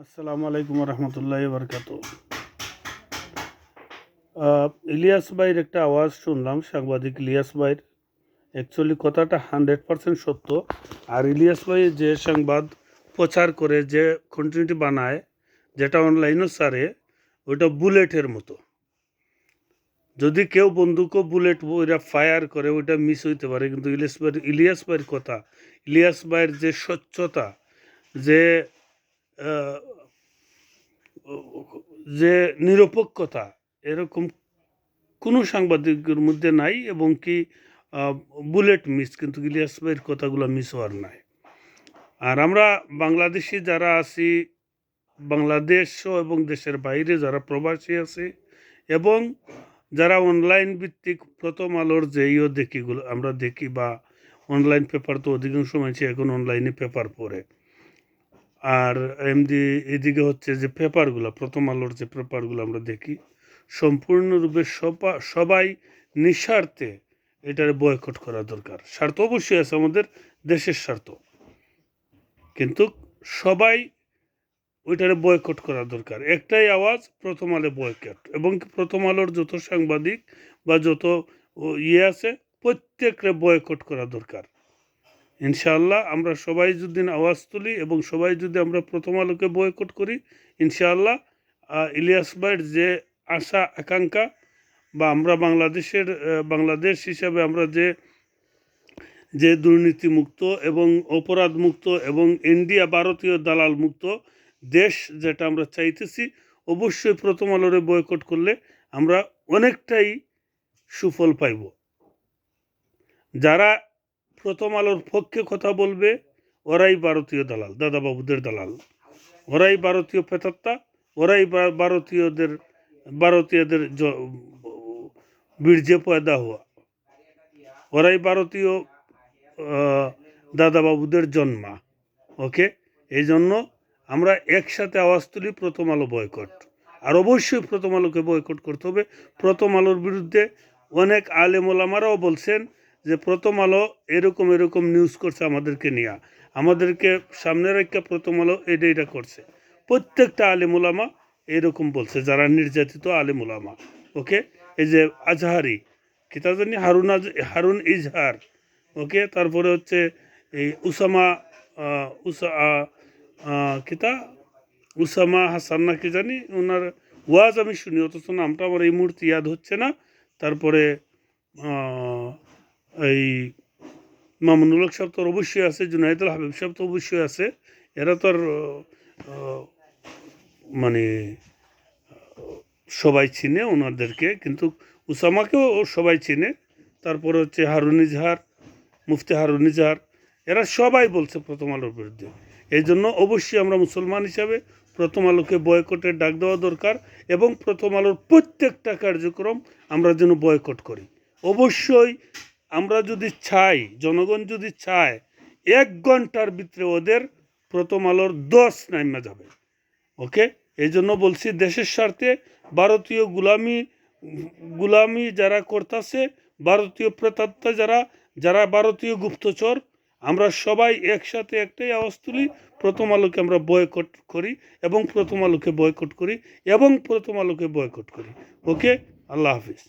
আসসালামু আলাইকুম রহমতুল্লাহ বরকাত। ইলিয়াস ভাইয়ের একটা আওয়াজ শুনলাম, সাংবাদিক ইলিয়াস ভাইয়ের। অ্যাকচুয়ালি কথাটা 100% সত্য। আর ইলিয়াস ভাই যে সংবাদ প্রচার করে, যে কন্টিনিউটি বানায়, যেটা অনলাইনও সারে, ওইটা বুলেটের মতো। যদি কেউ বন্দুকও বুলেট ওইটা ফায়ার করে, ওইটা মিস হইতে পারে, কিন্তু ইলিয়াস ভাইয়ের কথা, ইলিয়াস ভাইয়ের যে স্বচ্ছতা, যে যে নিরপেক্ষতা, এরকম কোনো সাংবাদিকের মধ্যে নাই। এবং কি বুলেট মিস, কিন্তু ইলিয়াস ভাইয়ের কথাগুলো মিস হওয়ার নাই। আর আমরা বাংলাদেশি যারা আছি, বাংলাদেশ এবং দেশের বাইরে যারা প্রবাসী আছে, এবং যারা অনলাইন ভিত্তিক প্রথম আলোর যেইও দেখিগুলো আমরা দেখি, বা অনলাইন পেপার তো অধিকাংশ মানুষ এখন অনলাইনে পেপার পড়ে। আর এমনি এদিকে হচ্ছে যে পেপারগুলো, প্রথম আলোর যে পেপারগুলো আমরা দেখি, সম্পূর্ণরূপে সবাই নিঃস্বার্থে এটার বয়কট করা দরকার। স্বার্থ অবশ্যই আছে, আমাদের দেশের স্বার্থ, কিন্তু সবাই ওইটারে বয়কট করা দরকার। একটাই আওয়াজ, প্রথম আলো বয়কট। এবং প্রথম আলোর যত সাংবাদিক বা যত আছে, প্রত্যেকরে বয়কট করা দরকার। ইনশাআল্লাহ আমরা সবাই যদি আওয়াজ তুলি এবং সবাই যদি আমরা প্রথম আলোকে বয়কট করি, ইনশাআল্লাহ ইলিয়াস ভাইয়ের যে আশা আকাঙ্ক্ষা, বা আমরা বাংলাদেশ হিসাবে আমরা যে দুর্নীতিমুক্ত এবং অপরাধ মুক্ত এবং ইন্ডিয়া ভারতীয় দালাল মুক্ত দেশ যেটা আমরা চাইতেছি, অবশ্যই প্রথম আলোরে বয়কট করলে আমরা অনেকটাই সুফল পাইব। যারা প্রথম আলোর পক্ষে কথা বলবে, ওরাই ভারতীয় দালাল, দাদাবাবুদের দালাল, ওরাই ভারতীয় প্রেতাত্মা, ওরাই ভারতীয়দের বীর্যে পয়দা হওয়া, ওরাই ভারতীয় দাদাবাবুদের জন্মা। ওকে, এই জন্য আমরা একসাথে আওয়াজ তুলি, প্রথম আলো বয়কট। আর অবশ্যই প্রথম আলোকে বয়কট করতে হবে। প্রথম আলোর বিরুদ্ধে অনেক আলেম ওলামারাও বলছেন যে প্রথম আলো এরকম নিউজ করছে আমাদেরকে নিয়ে, আমাদেরকে সামনে রেখে প্রথম আলো এটা করছে। প্রত্যেকটা আলেম ওলামা এরকম বলছে, যারা নির্যাতিত আলেম ওলামা। ওকে, এই যে আজহারি কিতা জানি, হারুন ইজহার, ওকে, তারপরে হচ্ছে এই উসামা হাসান না কি জানি, ওনার ওয়াজ আমি শুনি, অথচ নামটা আমার এই মুহূর্তে ইয়াদ হচ্ছে না। তারপরে এই মামুনুল হক সাহেব তো অবশ্যই আছে, জুনাইদুল হাবিব সাহেব তো অবশ্যই আছে। এরা তো আর মানে সবাই চিনে ওনাদেরকে, কিন্তু উসামাকেও সবাই চিনে। তারপরে হচ্ছে হারুন ইজহার, মুফতি হারুন ইজহার, এরা সবাই বলছে প্রথম আলোর বিরুদ্ধে। এই জন্য অবশ্যই আমরা মুসলমান হিসাবে প্রথম আলোকে বয়কটের ডাক দেওয়া দরকার, এবং প্রথম আলোর প্রত্যেকটা কার্যক্রম আমরা যেন বয়কট করি। অবশ্যই আমরা যদি চাই, জনগণ যদি চায়, 1 ঘন্টার ভিতরে ওদের প্রথম আলোর 10 নাইমা যাবে। ওকে, এই জন্য বলছি, দেশের স্বার্থে ভারতীয় গুলামি যারা করতেছে, ভারতীয় প্রেতাত্মা যারা ভারতীয় গুপ্তচর, আমরা সবাই একসাথে একটাই আওয়াজ তুলি, প্রথম আলোকে আমরা বয়কট করি, এবং প্রথম আলোকে বয়কট করি, এবং প্রথম আলোকে বয়কট করি। ওকে, আল্লাহ হাফিজ।